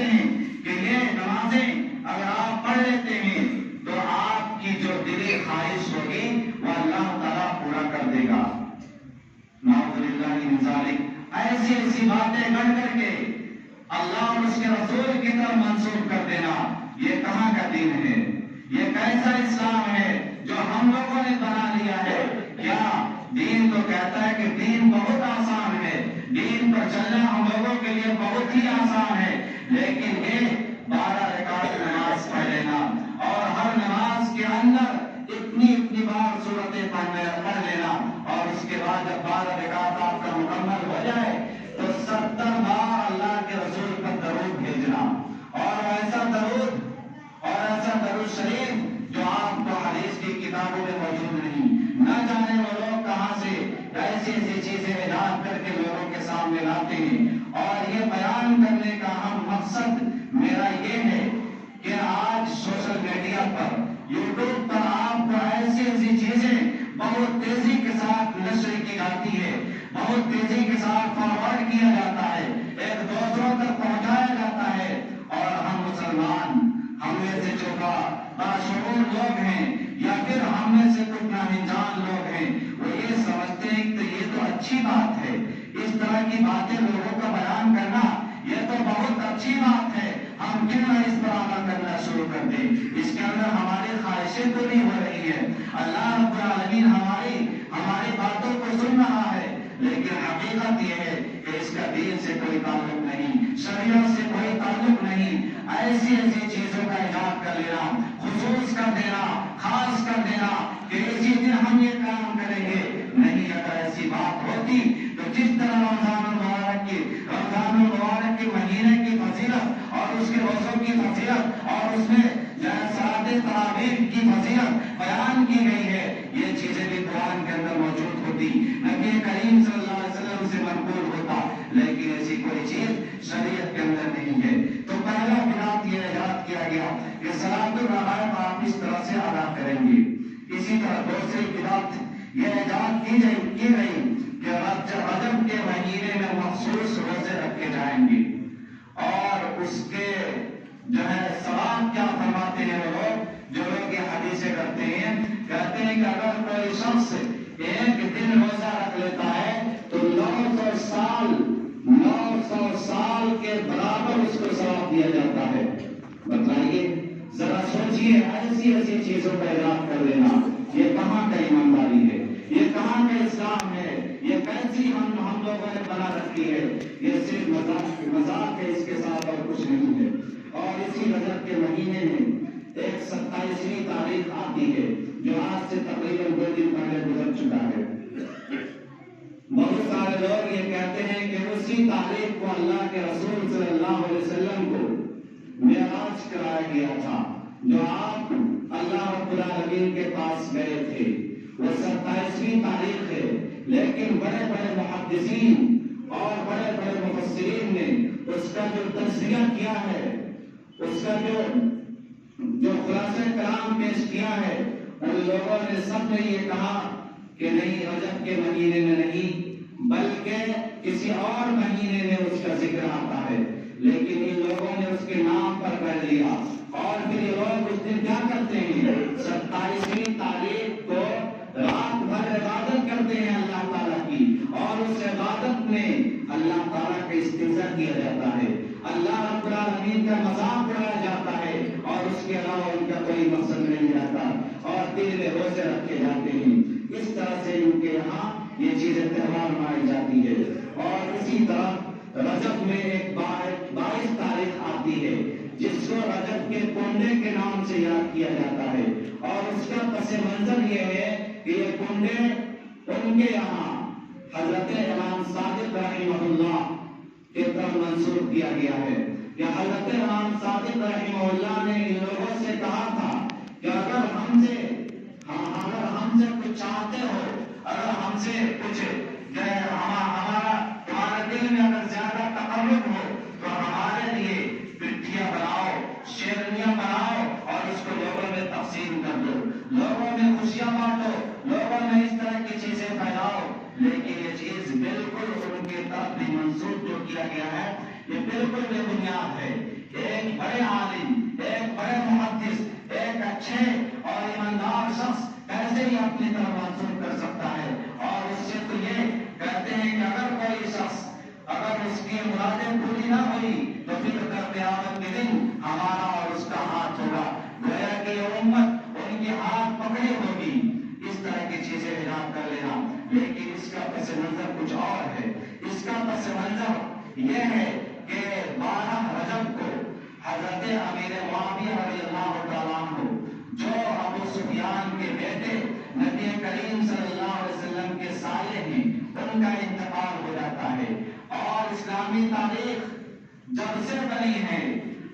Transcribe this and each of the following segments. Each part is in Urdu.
کہتے ہیں کہ یہ نمازیں اگر آپ پڑھ لیتے ہیں تو آپ کی جو دلی خواہش ہوگی وہ اللہ تعالیٰ پورا کر دے گا۔ نعوذ باللہ من ذالک، ایسی ایسی باتیں گڑھ کر کے اللہ اور اس کے رسول کی طرف منسوخ کر دینا، یہ کہاں کا دین ہے؟ یہ کیسا اسلام ہے جو ہم لوگوں نے بنا لیا ہے؟ کیا دین تو کہتا ہے کہ دین بہت آسان ہے، دین پر چلنا ہم لوگوں کے لیے بہت ہی آسان ہے، لیکن یہ 12 رکعت نماز پڑھ لینا اور ہر نماز کے اندر اتنی بار سورتیں پڑھ لینا، اور اس کے بعد جب 12 رکعت آپ کا مکمل ہو جائے تو 70 بار اللہ کے رسول پر درود بھیجنا، اور ایسا درود شریف جو آپ کو حدیث کی کتابوں میں موجود نہیں، نہ جانے وہ لوگ کہاں سے ایسی ایسی چیزیں ایجاد کر کے لوگوں کے سامنے لاتے ہیں۔ اور یہ بیان کرنے کا اہم مقصد میرا یہ ہے کہ آج سوشل میڈیا پر، یوٹیوب پر آپ کو ایسی ایسی چیزیں بہت تیزی کے ساتھ نشر کی جاتی ہے، بہت تیزی کے ساتھ فارورڈ کیا جاتا ہے، ایک دوسروں تک پہنچایا جاتا ہے، اور ہم مسلمان، ہم میں سے جو باشعور لوگ ہیں یا پھر ہم میں سے کچھ ناانجان لوگ ہیں، وہ یہ سمجھتے ہیں کہ یہ تو اچھی بات ہے، اس طرح کی باتیں لوگوں کا بیان کرنا یہ تو بہت اچھی بات ہے، ہم کیوں نہ اس پر عمل کرنا شروع کر دیں؟ اس کے اندر ہماری خواہشیں پوری ہو رہی ہے، اللہ رب العالمین ہماری باتوں کو سن رہا ہے، لیکن حقیقت یہ ہے کہ اس کا دین سے کوئی تعلق نہیں، شریعت سے کوئی تعلق نہیں۔ ایسی چیزوں کا ایجاد کر لینا، خصوص کر دینا، خاص کر دینا کہ اسی دن ہم یہ کام کریں گے، نہیں۔ اگر ایسی بات ہوتی تو جس طرح رمضان المبارک کے مہینے کی فضیلت اور اس کے روزوں کی فضیلت اور اس میں صلاۃ تراویح کی فضیلت بیان کی گئی ہے، یہ چیزیں بھی قرآن کے اندر موجود ہوتی، نبی کریم صلی اللہ علیہ وسلم سے منقول ہوتا، لیکن ایسی کوئی چیز شریعت کے اندر نہیں ہے۔ تو پہلا بدعت یہ ایجاد کیا گیا کہ صلاۃ الرغائب آپ اس طرح سے ادا کریں گے۔ اسی طرح دوسری بدعت یہ ایجاد کی گئی کہ رجب کے مہینے میں مخصوص روزے رکھے جائیں گے، اور اس کے جو ہے ثواب کیا فرماتے ہیں وہ لوگ جو لوگ یہ حدیثیں کرتے ہیں، کہتے ہیں کہ اگر کوئی شخص ایک دن روزہ رکھ لیتا ہے تو 900 سال کے برابر اس کو ثواب دیا جاتا ہے۔ بتائیے، ذرا سوچیے، ایسی چیزوں کا ایجاد کر دینا، یہ کہاں کا ایمانداری ہے؟ یہ کہاں کا اسلام ہے؟ یہ کیسی ہم لوگوں نے بنا رکھی ہے؟ یہ صرف مذاق ہے، اس کے ساتھ اور کچھ نہیں ہے۔ اور اسی رجب کے مہینے میں ایک 27ویں تاریخ آتی ہے جو آج سے تقریباً 2 دن پہلے گزر چکا ہے۔ بہت سارے لوگ یہ کہتے ہیں کہ اسی تاریخ کو اللہ کے رسول صلی اللہ علیہ وسلم کو معراج کرایا گیا تھا، جو آپ اللہ رب العالمین کے پاس گئے تھے، وہ 27ویں تاریخ ہے، لیکن بڑے بڑے محدثین اور بڑے بڑے مفسرین نے اس کا جو تجزیہ کیا ہے، اس کا جو خلاصہ کلام پیش کیا ہے، ان لوگوں نے سب نے یہ کہا کہ نہیں، رجب کے مہینے میں نہیں بلکہ کسی اور مہینے میں اس کا ذکر آتا ہے، لیکن ان لوگوں نے اس کے نام پر کر لیا، اور پھر یہ لوگ اس دن کیا کرتے ہیں، 27ویں تاریخ کو رات بھر عبادت کرتے ہیں اللہ تعالیٰ کی، اور اس عبادت میں اللہ تعالیٰ کا استہزاء کیا جاتا ہے، اللہ رب العالمین کا مذاق اڑایا جاتا ہے، اور اس کے علاوہ ان کا کوئی مقصد نہیں رہتا، اور دل میں روزے رکھے جاتے ہیں۔ اس طرح سے ان کے یہاں یہ چیزیں تہوار منائی جاتی ہے۔ اور اسی طرح رجب میں ایک 22 تاریخ آتی ہے جس کو رجب کے کنڈے کے نام سے یاد کیا جاتا ہے، اور اس کا پس منظر یہ ہے کہ یہ کنڈے ان کے یہاں حضرت امام صادق رحمہ اللہ کی طرف منسوب کیا گیا ہے کہ حضرت امام صادق رحمہ اللہ نے ان لوگوں سے کہا تھا کہ اگر ہم سے کچھ چاہتے ہو، اگر ہم سے کچھ ہمارا دل میں اگر زیادہ تقرب ہو تو ہمارے لیے پٹھیاں بناؤ، شیرنیاں بناؤ، اور اس کو لوگوں میں تقسیم کر دو، لوگوں میں خوشیاں بانٹو، لوگوں میں اس طرح کی چیزیں پھیلاؤ۔ لیکن یہ چیز بالکل ان کے طرف بھی منسوخ جو کیا گیا ہے، یہ بالکل بے بنیاد ہے۔ اپنی طرف منسوخ کر سکتا ہے. اور اس سے تو یہ کہتے ہیں کہ اگر کوئی شخص اگر اس کی مرادیں پوری نہ ہوئی تو پھر قیامت کے دن ہمارا اور اس کا ہاتھ ہوگا. گویا کہ یہ امت ان کی ہاتھ پکڑی ہوگی. اس طرح کی چیزیں ایجاد کر لینا. لیکن اس کا پس منظر کچھ اور ہے. اس کا پس منظر یہ ہے کہ 12 رجب کو حضرت امیر معاویہ رضی اللہ تعالیٰ عنہ جو ابو سفیان کے بیٹے نبی کریم صلی اللہ علیہ وسلم کے سائے ہیں ان کا انتقال ہو جاتا ہے. اور اسلامی تاریخ جب سے بنی ہے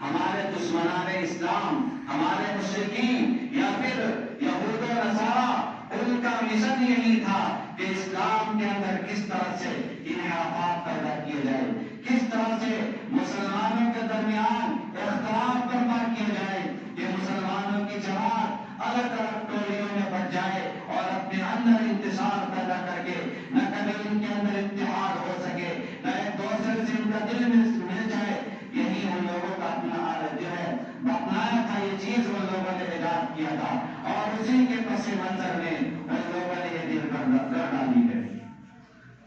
ہمارے دشمنان اسلام ہمارے مشرکین یا پھر یہود و نصارہ ان کا مشن یہی تھا کہ اسلام کے اندر کس طرح سے انحرافات پیدا کیے جائے, کس طرح سے مسلمانوں کے درمیان اختلاف برپا کیا جائے کہ مسلمانوں کی جماعت الگ الگ ٹولیوں میں بٹ جائے اور اپنے اندر انتشار پیدا کر کے نہ کبھی ان کے اندر اتحاد ہو سکے نہ ایک دوسرے سے ان کا دل مل جائے. یہی ان لوگوں کا اپنا جو ہے اپنایا تھا. یہ چیز ان لوگوں نے ایجاد کیا تھا اور اسی کے پس منظر میں ان لوگوں نے یہ دل کر ڈالی ہے.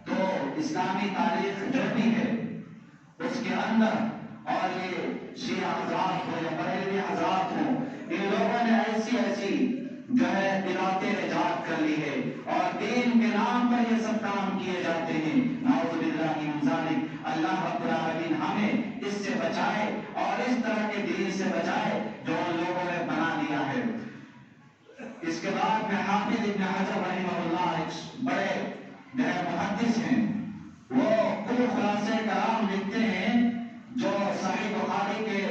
تو اسلامی تاریخ جو بھی ہے اس کے اندر اور یہ شیعہ حضرات ہو یا بریلوی حضرات ہو ان لوگوں نے ایسی جو ہے باتیں ایجاد کر لی ہے اور دین کے نام پر یہ سب کام کیے جاتے ہیں. نعوذ باللہ من ذالک. اللہ رب العالمین ہمیں اس سے بچائے اور اس طرح کے دین سے بچائے جو ان لوگوں نے بنا لیا ہے. اس کے بعد میں حافظ ابن حجر رحمہ اللہ ایک بڑے جو ہے محدث ہیں. وہ کل خلاصے کلام لکھتے ہیں جو صحیح بخاری کے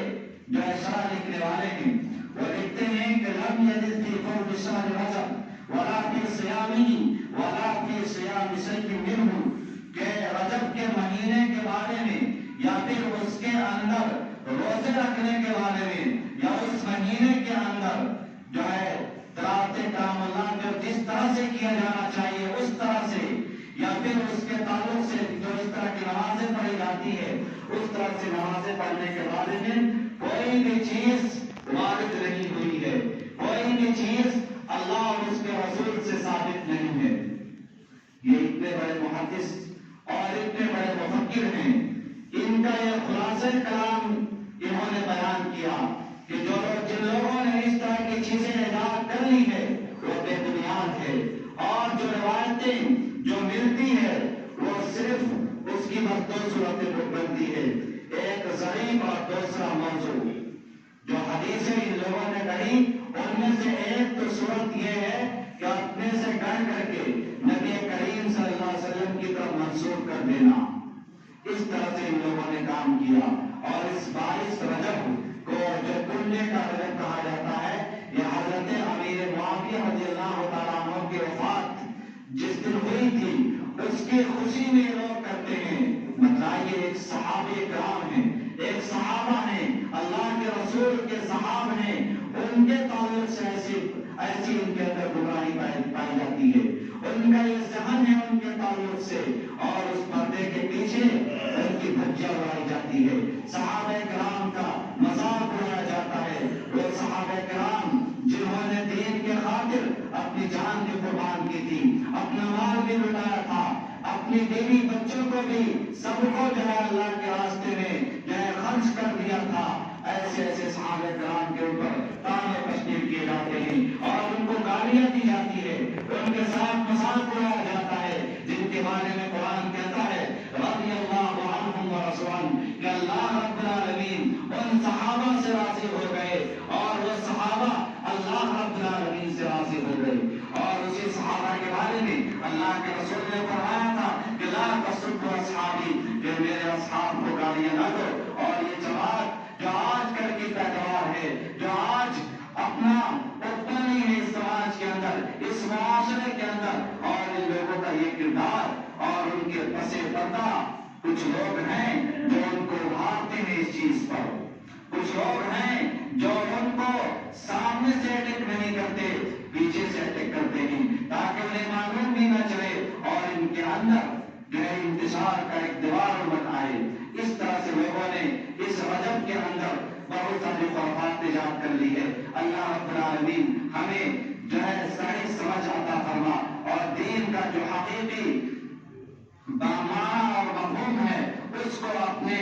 جو ہے شرح لکھنے والے ہیں. وہ لکھتے ہیں کہ لم یزد فی قول شهر رجب ولا فی صیامہ ولا فی صیام شیء منہ, کہ رجب کے مہینے کے بارے میں یا پھر اس کے اندر روزے رکھنے کے بارے میں یا اس مہینے کے اندر جو ہے تلاوت کلام اللہ جو جس طرح سے کیا جانا چاہیے اس طرح سے یا پھر اس کے تعلق سے جو اس طرح کی نمازیں پڑھی جاتی ہے اس طرح سے نمازیں پڑھنے کے بارے میں کوئی بھی چیز وارد نہیں ہوئی ہے. کوئی بھی چیز اللہ اور اس کے رسول سے ثابت نہیں ہے. یہ اتنے بڑے محدث اور اتنے بڑے مفکر ہیں. ان کا یہ خلاصہ کلام انہوں نے بیان کیا کہ جن لوگوں نے اس طرح کی چیزیں ایجاد کر لی ہے وہ بے بنیاد ہے اور جو روایتیں جو ملتی ہے وہ صرف اس کی بس 2 صورتیں بنتی ہے. ایک ضعیف اور دوسرا موضوع. جو حدیثیں ان لوگوں نے کہی ان میں سے ایک تو صورت یہ ہے کہ اپنے سے گڑھ کر کے نبی کریم صلی اللہ علیہ وسلم کی طرف منسوخ کر دینا. اس طرح سے ان لوگوں نے کام کیا اور اس 22 رجب کو جو کنڈے کا رجب کہا جاتا ہے یہ حضرت امیر معاویہ رضی اللہ تعالیٰ عنہ کی وفات جس دن ہوئی تھی اس کی خوشی میں لوگ کرتے ہیں. بتائیے ایک صحابی کرام ہیں, ایک صحابہ ہیں, اللہ کے رسول کے صحاب ہیں, ان کے تعلق سے ایسی ان کے اندر گمراہی پائی جاتی ہے. ان کا یہ ذہن ہے ان کے تعلق سے اور اس پردے کے پیچھے ان کی دھجیاں اڑائی جاتی ہے. صحابہ کرام کا مذاق اڑایا جاتا ہے. وہ صحابہ کرام جنہوں نے دین کے خاطر اپنی جان بھی قربان کی تھی, اپنا مال بھی لٹایا تھا, اپنی بیوی بچوں کو بھی سب کو جو ہے اللہ کے راستے میں جو ہے خرچ کر دیا تھا. ایسے صحابہ کرام کے اوپر تانے تشدید کیے جاتے ہیں اور ان کو گالیاں دی جاتی ہے, ان کے ساتھ مذاق اڑایا جاتا ہے جن کے بارے میں قرآن کہتا ہے رضی اللہ عنہم ورضوان کہ اللہ رب العالمین ان صحابہ سے راضی ہو گئے اور وہ صحابہ اللہ رب العالمین سے راضی ہو گئے. اور اسی صحابہ کے بارے میں اللہ کے رسول نے فرمایا تھا کہ لا تسبوا اصحابی, کہ میرے اصحاب کو گالیاں نہ دو. اور یہ جماعت جو آج کل کی پیداوار ہے, جو آج اپنا اتنا نہیں ہے اس سماج کے اندر, اس معاشرے کے اندر, اور ان لوگوں کا یہ کردار اور ان کے پس پردہ کچھ لوگ ہیں جو ان کو ابھارتے ہیں اس چیز پر. کچھ لوگ ہیں جو ان کو سامنے سے اٹیک نہیں کرتے, پیچھے سے اٹیک کرتے ہیں تاکہ انہیں معلوم بھی نہ چلے اور ان کے اندر جو ہے انتشار کا ایک دیوار بن آئے. اس طرح سے لوگوں نے اس رجب کے اندر بہت ساری خرافات ایجاد کر لی ہے. اللہ رب العالمین ہمیں جو ہے صحیح سمجھ عطا فرمائے. جو حقیقی معنی اور مفہوم ہے اس کو اپنے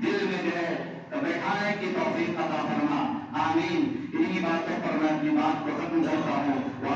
دل میں جو ہے بیٹھانے کی توفیق عطا فرما. آمین. انہی باتوں پر میں اپنی بات کو ختم کرتا ہوں.